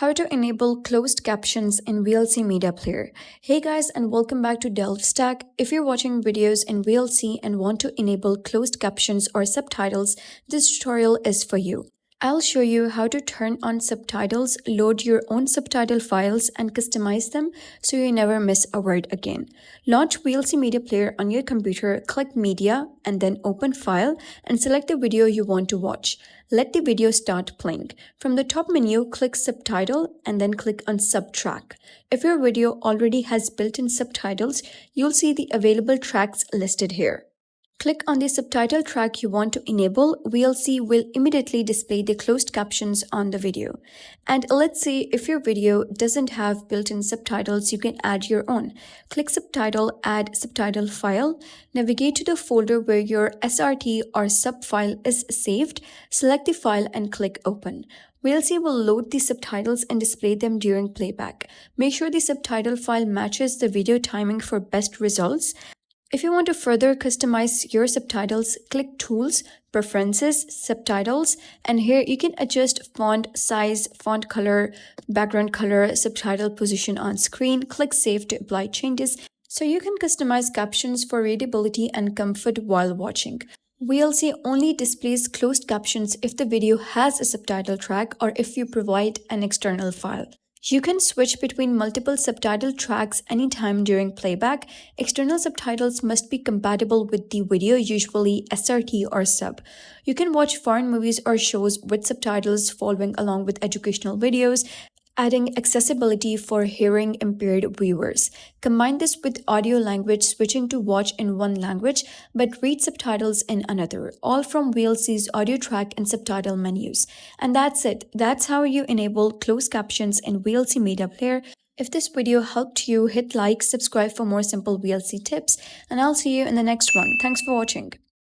How to enable closed captions in VLC Media Player. Hey guys, and welcome back to DelveStack. If you're watching videos in VLC and want to enable closed captions or subtitles, this tutorial is for you. I'll show you how to turn on subtitles, load your own subtitle files, and customize them so you never miss a word again. Launch VLC Media Player on your computer, click Media, and then Open File, and select the video you want to watch. Let the video start playing. From the top menu, click Subtitle, and then click on Subtrack. If your video already has built-in subtitles, you'll see the available tracks listed here. Click on the subtitle track you want to enable. VLC will immediately display the closed captions on the video. And let's say if your video doesn't have built-in subtitles, you can add your own. Click Subtitle, Add Subtitle File. Navigate to the folder where your SRT or sub file is saved. Select the file and click Open. VLC will load the subtitles and display them during playback. Make sure the subtitle file matches the video timing for best results. If you want to further customize your subtitles, click Tools, Preferences, Subtitles, and here you can adjust font size, font color, background color, subtitle position on screen. Click Save to apply changes so you can customize captions for readability and comfort while watching. VLC only displays closed captions if the video has a subtitle track or if you provide an external file. You can switch between multiple subtitle tracks anytime during playback. External subtitles must be compatible with the video, usually SRT or sub. You can watch foreign movies or shows with subtitles following along with educational videos, adding accessibility for hearing impaired viewers. Combine this with audio language, switching to watch in one language but read subtitles in another, all from VLC's audio track and subtitle menus. And that's it. That's how you enable closed captions in VLC Media Player. If this video helped you, hit like, subscribe for more simple VLC tips, and I'll see you in the next one. Thanks for watching.